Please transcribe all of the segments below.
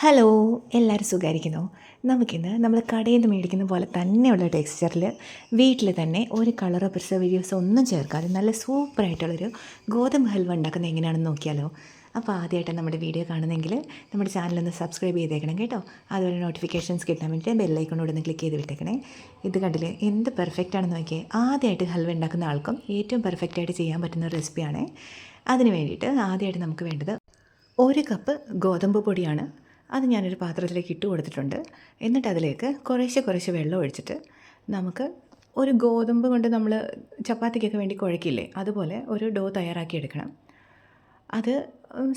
Hello, എല്ലാവരും സുഖമായിരിക്കുന്നോ? നമുക്കിന്ന് നമ്മൾ കടയിൽ നിന്ന് മേടിക്കുന്ന പോലെ തന്നെയുള്ള ടെക്സ്ചറിൽ വീട്ടിൽ തന്നെ ഒരു കളറോ പ്രിസർവേറ്റീവ്സോ ഒന്നും ചേർക്കാതെ നല്ല സൂപ്പറായിട്ടുള്ളൊരു ഗോതമ്പ് ഹൽവ ഉണ്ടാക്കുന്നത് എങ്ങനെയാണെന്ന് നോക്കിയാലോ. അപ്പോൾ ആദ്യമായിട്ട് നമ്മുടെ വീഡിയോ കാണുന്നെങ്കിൽ നമ്മുടെ ചാനലൊന്ന് സബ്സ്ക്രൈബ് ചെയ്തേക്കണം കേട്ടോ. അതുപോലെ നോട്ടിഫിക്കേഷൻസ് കിട്ടാൻ വേണ്ടിയിട്ട് ബെല്ലൈക്കണോട് ഒന്ന് ക്ലിക്ക് ചെയ്ത് വിട്ടേക്കണേ. ഇത് കണ്ടില്ലേ എന്ത് പെർഫെക്റ്റ് ആണെന്ന് നോക്കിയേ. ആദ്യമായിട്ട് ഹൽവ ഉണ്ടാക്കുന്ന ആൾക്കും ഏറ്റവും പെർഫെക്റ്റായിട്ട് ചെയ്യാൻ പറ്റുന്ന റെസിപ്പിയാണ്. അതിന് വേണ്ടിയിട്ട് ആദ്യമായിട്ട് നമുക്ക് വേണ്ടത് 1 കപ്പ് ഗോതമ്പ് പൊടിയാണ്. അത് ഞാനൊരു പാത്രത്തിലേക്ക് ഇട്ട് കൊടുത്തിട്ടുണ്ട്. എന്നിട്ട് അതിലേക്ക് കുറേശ്ശെ കുറേശ്ശെ വെള്ളം ഒഴിച്ചിട്ട് നമുക്ക് ഒരു ഗോതമ്പ് കൊണ്ട് നമ്മൾ ചപ്പാത്തിക്കൊക്കെ വേണ്ടി കുഴക്കില്ലേ, അതുപോലെ ഒരു ഡോ തയ്യാറാക്കി എടുക്കണം. അത്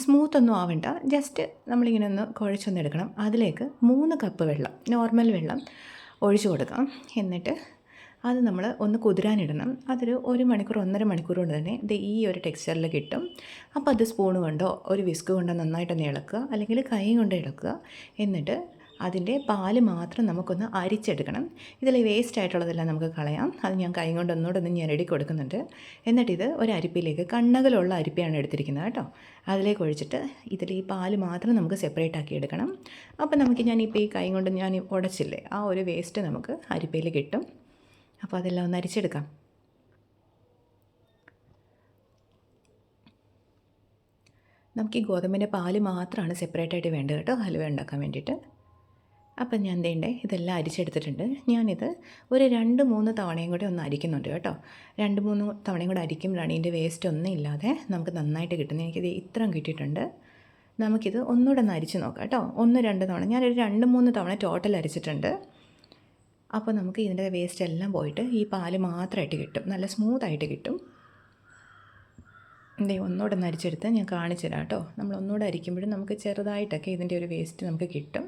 സ്മൂത്തൊന്നും ആവണ്ട, ജസ്റ്റ് നമ്മളിങ്ങനെ ഒന്ന് കുഴച്ചൊന്നെടുക്കണം. അതിലേക്ക് 3 കപ്പ് വെള്ളം, നോർമൽ വെള്ളം ഒഴിച്ചു കൊടുക്കാം. എന്നിട്ട് അത് നമ്മൾ ഒന്ന് കുതിരാനിടണം. അതൊരു 1 മണിക്കൂർ 1.5 മണിക്കൂർ കൊണ്ട് തന്നെ ഇത് ഈ ഒരു ടെക്സ്ചറിൽ കിട്ടും. അപ്പോൾ അത് സ്പൂൺ കൊണ്ടോ ഒരു വിസ്ക് കൊണ്ടോ നന്നായിട്ടൊന്ന് ഇളക്കുക, അല്ലെങ്കിൽ കൈ കൊണ്ട് ഇളക്കുക. എന്നിട്ട് അതിൻ്റെ പാല് മാത്രം നമുക്കൊന്ന് അരിച്ചെടുക്കണം. ഇതിൽ വേസ്റ്റ് ആയിട്ടുള്ളതെല്ലാം നമുക്ക് കളയാം. അത് ഞാൻ കൈ കൊണ്ട് ഒന്നുകൂടെ ഞെരടി കൊടുക്കുന്നുണ്ട്. എന്നിട്ടിത് ഒരു അരിപ്പയിലേക്ക്, കണ്ണകളുള്ള അരിപ്പയാണ് എടുത്തിരിക്കുന്നത് കേട്ടോ, അതിലേക്ക് ഒഴിച്ചിട്ട് ഇതിൽ ഈ പാല് മാത്രം നമുക്ക് സെപ്പറേറ്റ് ആക്കി എടുക്കണം. അപ്പോൾ നമുക്ക് ഞാനിപ്പോൾ ഈ കൈ കൊണ്ട് ഞാൻ ഉടച്ചില്ലേ, ആ ഒരു വേസ്റ്റ് നമുക്ക് അരിപ്പയിൽ കിട്ടും. അപ്പോൾ അതെല്ലാം ഒന്ന് അരിച്ചെടുക്കാം. നമുക്ക് ഈ ഗോതമ്പിൻ്റെ പാല് മാത്രമാണ് സെപ്പറേറ്റായിട്ട് വേണ്ടത് കേട്ടോ, ഹൽവ ഉണ്ടാക്കാൻ വേണ്ടിയിട്ട്. അപ്പം ഞാൻ വേണ്ടേ ഇതെല്ലാം അരിച്ചെടുത്തിട്ടുണ്ട്. ഞാനിത് ഒരു 2-3 തവണയും കൂടി ഒന്ന് അരിക്കുന്നുണ്ട് കേട്ടോ. 2-3 തവണയും കൂടി അരിക്കുമ്പോഴാണ് ഇതിൻ്റെ വേസ്റ്റ് ഒന്നും ഇല്ലാതെ നമുക്ക് നന്നായിട്ട് കിട്ടുന്നത്. എനിക്കിത് ഇത്രയും കിട്ടിയിട്ടുണ്ട്. നമുക്കിത് ഒന്നുകൂടെ ഒന്ന് അരിച്ച് നോക്കാം കേട്ടോ. 1-2 തവണ, ഞാനൊരു 2-3 തവണ ടോട്ടൽ അരിച്ചിട്ടുണ്ട്. അപ്പോൾ നമുക്ക് ഇതിൻ്റെ വേസ്റ്റ് എല്ലാം പോയിട്ട് ഈ പാല് മാത്രമായിട്ട് കിട്ടും, നല്ല സ്മൂത്തായിട്ട് കിട്ടും. ഒന്നുകൂടെ ഒന്ന് അരിച്ചെടുത്ത് ഞാൻ കാണിച്ചു തരാം കേട്ടോ. നമ്മൾ ഒന്നുകൂടെ അരിക്കുമ്പോഴും നമുക്ക് ചെറുതായിട്ടൊക്കെ ഇതിൻ്റെ ഒരു വേസ്റ്റ് നമുക്ക് കിട്ടും.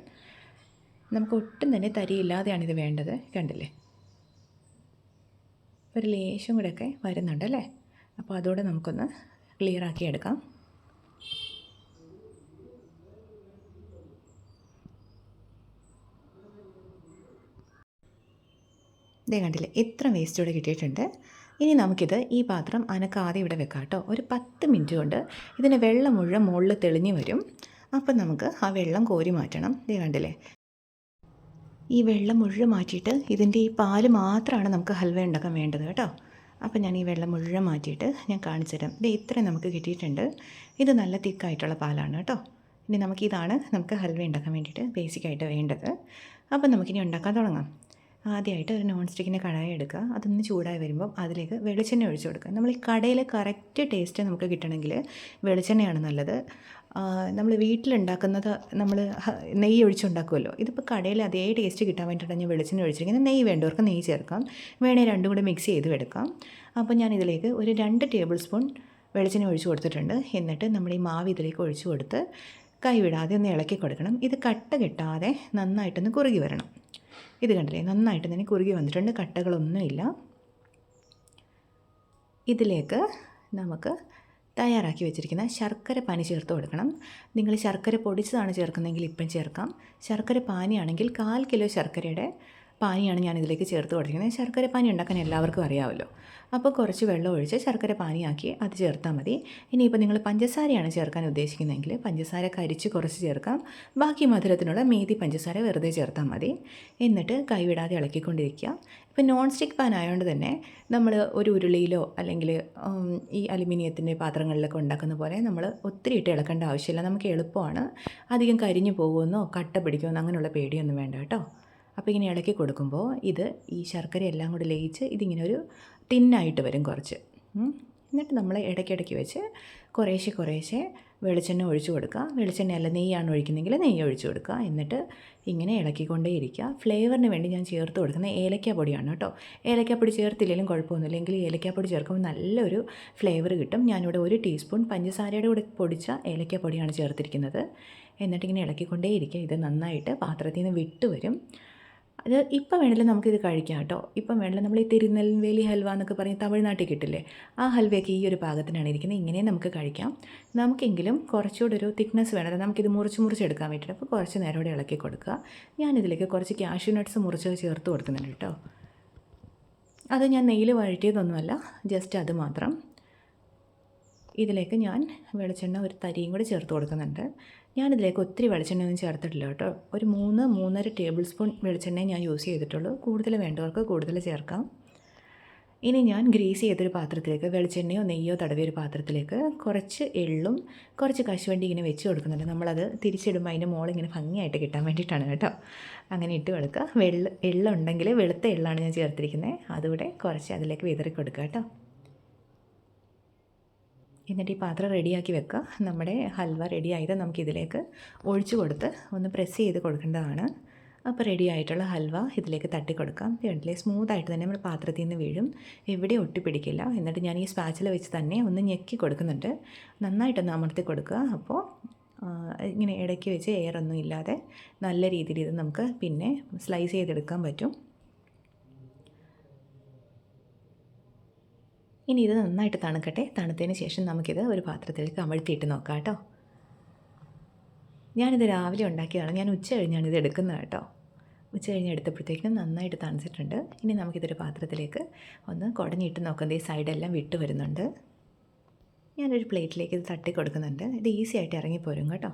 നമുക്ക് ഒട്ടും തന്നെ തരിയില്ലാതെയാണ് ഇത് വേണ്ടത്. കണ്ടില്ലേ, ഒരു ലേശം കൂടെയൊക്കെ വരുന്നുണ്ടല്ലേ. അപ്പോൾ അതോടെ നമുക്കൊന്ന് ക്ലിയർ ആക്കി എടുക്കാം. കണ്ടില്ലേ, ഇത്ര വേസ്റ്റ് ഇവിടെ കിട്ടിയിട്ടുണ്ട്. ഇനി നമുക്കിത് ഈ പാത്രം അനക്കാതെ ഇവിടെ വെക്കാം കേട്ടോ. ഒരു 10 മിനിറ്റ് കൊണ്ട് ഇതിൻ്റെ വെള്ളം മുഴുവൻ മുകളിൽ തെളിഞ്ഞ് വരും. അപ്പം നമുക്ക് ആ വെള്ളം കോരി മാറ്റണം. കണ്ടില്ലേ, ഈ വെള്ളം മുഴുവൻ മാറ്റിയിട്ട് ഇതിൻ്റെ ഈ പാല് മാത്രമാണ് നമുക്ക് ഹൽവ ഉണ്ടാക്കാൻ വേണ്ടത് കേട്ടോ. അപ്പം ഞാൻ ഈ വെള്ളം മുഴുവൻ മാറ്റിയിട്ട് ഞാൻ കാണിച്ചു തരാം. ഇത്രയും നമുക്ക് കിട്ടിയിട്ടുണ്ട്. ഇത് നല്ല തിക്കായിട്ടുള്ള പാലാണ് കേട്ടോ. ഇനി നമുക്കിതാണ് നമുക്ക് ഹൽവ ഉണ്ടാക്കാൻ വേണ്ടിയിട്ട് ബേസിക്കായിട്ട് വേണ്ടത്. അപ്പം നമുക്കിനി ഉണ്ടാക്കാൻ തുടങ്ങാം. ആദ്യമായിട്ട് ഒരു നോൺ സ്റ്റിക്കിൻ്റെ കടായി എടുക്കുക. അതൊന്ന് ചൂടായി വരുമ്പം അതിലേക്ക് വെളിച്ചെണ്ണ ഒഴിച്ച് കൊടുക്കുക. നമ്മൾ ഈ കടയിൽ കറക്റ്റ് ടേസ്റ്റ് നമുക്ക് കിട്ടണമെങ്കിൽ വെളിച്ചെണ്ണയാണ് നല്ലത്. നമ്മൾ വീട്ടിലുണ്ടാക്കുന്നത് നമ്മൾ നെയ്യ് ഒഴിച്ചുണ്ടാക്കുമല്ലോ. ഇതിപ്പോൾ കടയിൽ അതേ ടേസ്റ്റ് കിട്ടാൻ വേണ്ടിയിട്ടാണ് ഞാൻ വെളിച്ചെണ്ണ ഒഴിച്ചിരിക്കുന്നത്. നെയ്യ് വേണ്ടവർക്ക് നെയ്യ് ചേർക്കാം, വേണേൽ രണ്ടും കൂടെ മിക്സ് ചെയ്ത് എടുക്കാം. അപ്പോൾ ഞാനിതിലേക്ക് ഒരു 2 ടേബിൾ സ്പൂൺ വെളിച്ചെണ്ണ ഒഴിച്ച് കൊടുത്തിട്ടുണ്ട്. എന്നിട്ട് നമ്മൾ ഈ മാവ് ഇതിലേക്ക് ഒഴിച്ച് കൊടുത്ത് കൈവിടാതെ ഒന്ന് ഇളക്കി കൊടുക്കണം. ഇത് കട്ട കെട്ടാതെ നന്നായിട്ടൊന്ന് കുറുകി വരണം. ഇത് കണ്ടില്ലേ, നന്നായിട്ട് തന്നെ കുറുകി വന്നിട്ടുണ്ട്, കട്ടകളൊന്നുമില്ല. ഇതിലേക്ക് നമുക്ക് തയ്യാറാക്കി വെച്ചിരിക്കുന്ന ശർക്കര പാനി ചേർത്ത് കൊടുക്കണം. നിങ്ങൾ ശർക്കര പൊടിച്ചതാണ് ചേർക്കുന്നതെങ്കിൽ ഇപ്പം ചേർക്കാം. ശർക്കര പാനിയാണെങ്കിൽ 1/4 കിലോ ശർക്കരയുടെ പാനിയാണ് ഞാനിതിലേക്ക് ചേർത്ത് കൊടുത്തിരിക്കുന്നത്. ശർക്കര പാനി ഉണ്ടാക്കാൻ എല്ലാവർക്കും അറിയാമല്ലോ. അപ്പോൾ കുറച്ച് വെള്ളം ഒഴിച്ച് ശർക്കര പാനിയാക്കി അത് ചേർത്താൽ മതി. ഇനിയിപ്പോൾ നിങ്ങൾ പഞ്ചസാരയാണ് ചേർക്കാൻ ഉദ്ദേശിക്കുന്നതെങ്കിൽ പഞ്ചസാര കരിച്ച് കുറച്ച് ചേർക്കാം. ബാക്കി മധുരത്തിനുള്ള മീതി പഞ്ചസാര വെറുതെ ചേർത്താൽ മതി. എന്നിട്ട് കൈവിടാതെ ഇളക്കിക്കൊണ്ടിരിക്കുക. ഇപ്പോൾ നോൺ സ്റ്റിക്ക് പാൻ ആയതുകൊണ്ട് തന്നെ നമ്മൾ ഒരു ഉരുളിയിലോ അല്ലെങ്കിൽ ഈ അലുമിനിയത്തിൻ്റെ പാത്രങ്ങളിലൊക്കെ ഉണ്ടാക്കുന്ന പോലെ നമ്മൾ ഒത്തിരി ഇട്ട് ഇളക്കേണ്ട ആവശ്യമില്ല. നമുക്ക് എളുപ്പമാണ്. അധികം കരിഞ്ഞു പോകുമെന്നോ കട്ട പിടിക്കുമെന്നോ അങ്ങനെയുള്ള പേടിയൊന്നും വേണ്ട കേട്ടോ. അപ്പോൾ ഇങ്ങനെ ഇളക്കി കൊടുക്കുമ്പോൾ ഇത് ഈ ശർക്കര എല്ലാം കൂടി ലയിച്ച് ഇതിങ്ങനെ ഒരു തിന്നായിട്ട് വരും കുറച്ച്. എന്നിട്ട് നമ്മൾ ഇടയ്ക്കിടയ്ക്ക് വെച്ച് കുറേശ്ശെ കുറേശ്ശെ വെളിച്ചെണ്ണ ഒഴിച്ചു കൊടുക്കുക. വെളിച്ചെണ്ണയല്ല, നെയ്യാണ് ഒഴിക്കുന്നതെങ്കിൽ നെയ്യ് ഒഴിച്ചു കൊടുക്കുക. എന്നിട്ട് ഇങ്ങനെ ഇളക്കിക്കൊണ്ടേ ഇരിക്കുക. ഫ്ലേവറിന് വേണ്ടി ഞാൻ ചേർത്ത് കൊടുക്കുന്നത് ഏലക്കാപ്പൊടിയാണ് കേട്ടോ. ഏലക്കാപ്പൊടി ചേർത്തില്ലെങ്കിലും കുഴപ്പമൊന്നുമില്ല, എങ്കിൽ ഏലക്കാപ്പൊടി ചേർക്കുമ്പോൾ നല്ലൊരു ഫ്ലേവർ കിട്ടും. ഞാനിവിടെ 1 ടീസ്പൂൺ പഞ്ചസാരയുടെ കൂടെ പൊടിച്ച ഏലക്കാപ്പൊടിയാണ് ചേർത്തിരിക്കുന്നത്. എന്നിട്ടിങ്ങനെ ഇളക്കിക്കൊണ്ടേ ഇരിക്കുക. ഇത് നന്നായിട്ട് പാത്രത്തിൽ നിന്ന് വിട്ട് വരും. അത് ഇപ്പം വേണമെങ്കിലും നമുക്കിത് കഴിക്കാം കേട്ടോ. ഇപ്പം വേണമെങ്കിലും നമ്മൾ ഈ തിരുനെൽവേലി ഹൽവ എന്നൊക്കെ പറഞ്ഞ് തമിഴ്നാട്ടിൽ കിട്ടില്ലേ, ആ ഹൽവയൊക്കെ ഈ ഒരു പാകത്തിനാണ് ഇരിക്കുന്നത്. ഇങ്ങനെ നമുക്ക് കഴിക്കാം. നമുക്കെങ്കിലും കുറച്ചുകൂടെ ഒരു തിക്നെസ് വേണമല്ലോ, നമുക്കിത് മുറിച്ചെടുക്കാൻ വേണ്ടിയിട്ട്. അപ്പോൾ കുറച്ച് നേരം കൂടെ ഇളക്കി കൊടുക്കുക. ഞാനിതിലേക്ക് കുറച്ച് കാഷ്യൂ നട്ട്സ് മുറിച്ച് ചേർത്ത് കൊടുക്കുന്നുണ്ട് കേട്ടോ. അത് ഞാൻ നെയ്യിൽ വഴറ്റിയതൊന്നുമല്ല, ജസ്റ്റ് അത് മാത്രം. ഇതിലേക്ക് ഞാൻ വെളിച്ചെണ്ണ ഒരു തരിയും കൂടി ചേർത്ത് കൊടുക്കുന്നുണ്ട്. ഞാനിതിലേക്ക് ഒത്തിരി വെളിച്ചെണ്ണയൊന്നും ചേർത്തിട്ടില്ല കേട്ടോ. ഒരു 3-3.5 ടേബിൾ സ്പൂൺ വെളിച്ചെണ്ണയെ ഞാൻ യൂസ് ചെയ്തിട്ടുള്ളൂ. കൂടുതൽ വേണ്ടവർക്ക് കൂടുതൽ ചേർക്കാം. ഇനി ഞാൻ ഗ്രീസ് ചെയ്തൊരു പാത്രത്തിലേക്ക് വെളിച്ചെണ്ണയോ നെയ്യോ തടവിയ ഒരു പാത്രത്തിലേക്ക് കുറച്ച് എള്ളും കുറച്ച് കശുവണ്ടി ഇങ്ങനെ വെച്ച് കൊടുക്കുന്നുണ്ട്. നമ്മളത് തിരിച്ചിടുമ്പോൾ അതിൻ്റെ മുകളിങ്ങനെ ഭംഗിയായിട്ട് കിട്ടാൻ വേണ്ടിയിട്ടാണ് കേട്ടോ. അങ്ങനെ ഇട്ട് കൊടുക്കുക. എള്ളുണ്ടെങ്കിൽ വെളുത്ത എള്ളാണ് ഞാൻ ചേർത്തിരിക്കുന്നത്. അതുകൂടെ കുറച്ച് അതിലേക്ക് വിതറി കൊടുക്കുക കേട്ടോ. എന്നിട്ട് ഈ പാത്രം റെഡിയാക്കി വെക്കുക. നമ്മുടെ ഹൽവ റെഡിയായത് നമുക്കിതിലേക്ക് ഒഴിച്ച് കൊടുത്ത് ഒന്ന് പ്രസ് ചെയ്ത് കൊടുക്കേണ്ടതാണ്. അപ്പോൾ റെഡി ആയിട്ടുള്ള ഹൽവ ഇതിലേക്ക് തട്ടി കൊടുക്കാം. കണ്ടില്ലേ, സ്മൂത്തായിട്ട് തന്നെ നമ്മുടെ പാത്രത്തിൽ നിന്ന് വീഴും, എവിടെ ഒട്ടിപ്പിടിക്കില്ല. എന്നിട്ട് ഞാൻ ഈ സ്പാച്ചില വെച്ച് തന്നെ ഒന്ന് ഞെക്കി കൊടുക്കുന്നുണ്ട്. നന്നായിട്ടൊന്ന് അമർത്തി കൊടുക്കുക. അപ്പോൾ ഇങ്ങനെ ഇടയ്ക്ക് വെച്ച് എയറൊന്നും ഇല്ലാതെ നല്ല രീതിയിൽ ഇത് നമുക്ക് പിന്നെ സ്ലൈസ് ചെയ്തെടുക്കാൻ പറ്റും. ഇനി ഇത് നന്നായിട്ട് തണുക്കട്ടെ. തണുത്തതിന് ശേഷം നമുക്കിത് ഒരു പാത്രത്തിലേക്ക് അമഴ്ത്തിയിട്ട് നോക്കാം കേട്ടോ. ഞാനിത് രാവിലെ ഉണ്ടാക്കിയതാണ്. ഞാൻ ഉച്ച കഴിഞ്ഞാണ് ഇത് എടുക്കുന്നത് കേട്ടോ. ഉച്ച കഴിഞ്ഞ് എടുത്തപ്പോഴത്തേക്കും നന്നായിട്ട് തണുത്തിട്ടുണ്ട്. ഇനി നമുക്കിതൊരു പാത്രത്തിലേക്ക് ഒന്ന് കുടഞ്ഞിട്ട് നോക്കുന്നത് ഈ സൈഡെല്ലാം വിട്ട് വരുന്നുണ്ട്. ഞാനൊരു പ്ലേറ്റിലേക്ക് ഇത് തട്ടി കൊടുക്കുന്നുണ്ട്. ഇത് ഈസി ആയിട്ട് ഇറങ്ങിപ്പോരും കേട്ടോ.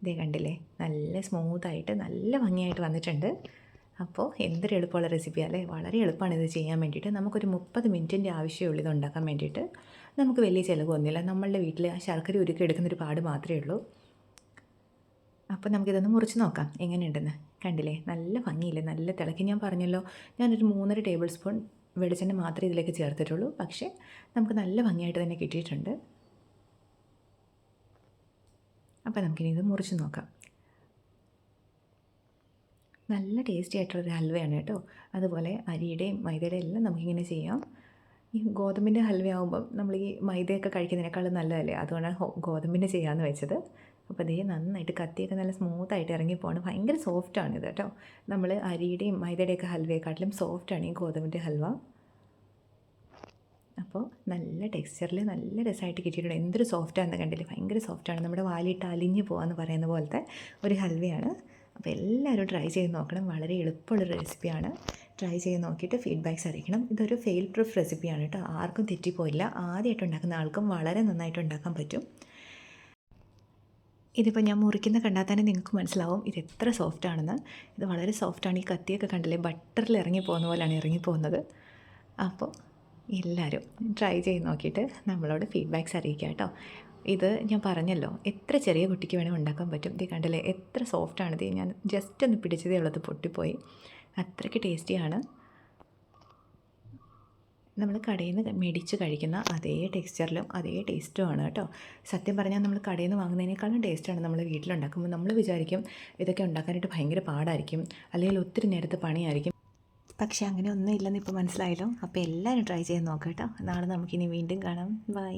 ഇതേ കണ്ടില്ലേ, നല്ല സ്മൂത്തായിട്ട് നല്ല ഭംഗിയായിട്ട് വന്നിട്ടുണ്ട്. അപ്പോൾ എന്തൊരു എളുപ്പമുള്ള റെസിപ്പിയല്ലേ. വളരെ എളുപ്പമാണ് ഇത് ചെയ്യാൻ വേണ്ടിയിട്ട്. നമുക്കൊരു 30 മിനിറ്റിൻ്റെ ആവശ്യമുള്ളൂ ഇത് ഉണ്ടാക്കാൻ വേണ്ടിയിട്ട്. നമുക്ക് വലിയ ചിലവൊന്നുമില്ല. നമ്മളുടെ വീട്ടിൽ ശർക്കര ഉരുക്കി എടുക്കുന്നൊരു പാട് മാത്രമേ ഉള്ളൂ. അപ്പോൾ നമുക്കിതൊന്ന് മുറിച്ച് നോക്കാം എങ്ങനെയുണ്ടെന്ന്. കണ്ടില്ലേ, നല്ല ഭംഗിയില്ലേ, നല്ല തിളക്കി. ഞാൻ പറഞ്ഞല്ലോ, ഞാനൊരു 3.5 ടേബിൾ സ്പൂൺ വെളിച്ചെണ്ണ മാത്രമേ ഇതിലേക്ക് ചേർത്തിട്ടുള്ളൂ. പക്ഷേ നമുക്ക് നല്ല ഭംഗിയായിട്ട് തന്നെ കിട്ടിയിട്ടുണ്ട്. അപ്പോൾ നമുക്കിനി ഇത് മുറിച്ച് നോക്കാം. നല്ല ടേസ്റ്റി ആയിട്ടുള്ളൊരു ഹൽവയാണ് കേട്ടോ. അതുപോലെ അരിയുടെയും മൈദയുടെയും എല്ലാം നമുക്കിങ്ങനെ ചെയ്യാം. ഈ ഗോതമ്പിൻ്റെ ഹൽവയാകുമ്പം നമ്മൾ ഈ മൈദയൊക്കെ കഴിക്കുന്നതിനേക്കാളും നല്ലതല്ലേ, അതുകൊണ്ടാണ് ഗോതമ്പിൻ്റെ ചെയ്യാമെന്ന് വെച്ചത്. അപ്പോൾ ഇതേ നന്നായിട്ട് കത്തിയൊക്കെ നല്ല സ്മൂത്തായിട്ട് ഇറങ്ങിപ്പോവാണ്. ഭയങ്കര സോഫ്റ്റാണ് ഇത് കേട്ടോ. നമ്മൾ അരിയുടെയും മൈദയുടെയൊക്കെ ഹൽവയെക്കാട്ടിലും സോഫ്റ്റാണ് ഈ ഗോതമ്പിൻ്റെ ഹൽവ. അപ്പോൾ നല്ല ടെക്സ്ചറിൽ നല്ല രസമായിട്ട് കിട്ടിയിട്ടുണ്ട്. എന്തൊരു സോഫ്റ്റാണെന്ന് കണ്ടില്ലേ, ഭയങ്കര സോഫ്റ്റാണ്. നമ്മുടെ വാലിയിട്ട് അലിഞ്ഞ് പോകാമെന്ന് പറയുന്ന പോലത്തെ ഒരു ഹൽവയാണ്. അപ്പോൾ എല്ലാവരും ട്രൈ ചെയ്ത് നോക്കണം. വളരെ എളുപ്പമുള്ളൊരു റെസിപ്പിയാണ്. ട്രൈ ചെയ്ത് നോക്കിയിട്ട് ഫീഡ്ബാക്ക്സ് അറിയിക്കണം. ഇതൊരു ഫെയിൽ പ്രൂഫ് റെസിപ്പിയാണ് കേട്ടോ. ആർക്കും തെറ്റിപ്പോയില്ല. ആദ്യമായിട്ട് ഉണ്ടാക്കുന്ന ആൾക്കും വളരെ നന്നായിട്ട് ഉണ്ടാക്കാൻ പറ്റും. ഇതിപ്പോൾ ഞാൻ മുറിക്കുന്ന കണ്ടാൽ തന്നെ നിങ്ങൾക്ക് മനസ്സിലാവും ഇത് എത്ര സോഫ്റ്റാണെന്ന്. ഇത് വളരെ സോഫ്റ്റാണ്. ഈ കത്തിയൊക്കെ കണ്ടില്ലേ, ബട്ടറിൽ ഇറങ്ങിപ്പോകുന്ന പോലെയാണ് ഇറങ്ങിപ്പോകുന്നത്. അപ്പോൾ എല്ലാവരും ട്രൈ ചെയ്ത് നോക്കിയിട്ട് നമ്മളോട് ഫീഡ്ബാക്ക്സ് അറിയിക്കുക കേട്ടോ. ഇത് ഞാൻ പറഞ്ഞല്ലോ, എത്ര ചെറിയ കുട്ടിക്ക് വേണമെങ്കിൽ ഉണ്ടാക്കാൻ പറ്റും. ഇത് കണ്ടില്ലേ, എത്ര സോഫ്റ്റാണിത്. ഞാൻ ജസ്റ്റ് ഒന്ന് പിടിച്ചതേ ഉള്ളത് പൊട്ടിപ്പോയി. അത്രയ്ക്ക് ടേസ്റ്റിയാണ്. നമ്മൾ കടയിൽ നിന്ന് മേടിച്ച് കഴിക്കുന്ന അതേ ടെക്സ്ചറിലും അതേ ടേസ്റ്റുമാണ് കേട്ടോ. സത്യം പറഞ്ഞാൽ നമ്മൾ കടയിൽ നിന്ന് വാങ്ങുന്നതിനേക്കാളും ടേസ്റ്റാണ് നമ്മൾ വീട്ടിലുണ്ടാക്കുമ്പോൾ. നമ്മൾ വിചാരിക്കും ഇതൊക്കെ ഉണ്ടാക്കാനായിട്ട് ഭയങ്കര പാടായിരിക്കും, അല്ലെങ്കിൽ ഒത്തിരി നേരത്തെ പണിയായിരിക്കും. പക്ഷേ അങ്ങനെ ഒന്നും ഇല്ലെന്ന് ഇപ്പോൾ മനസ്സിലായല്ലോ. അപ്പോൾ എല്ലാവരും ട്രൈ ചെയ്ത് നോക്കാം കേട്ടോ. നാളെ നമുക്കിനി വീണ്ടും കാണാം. ബൈ.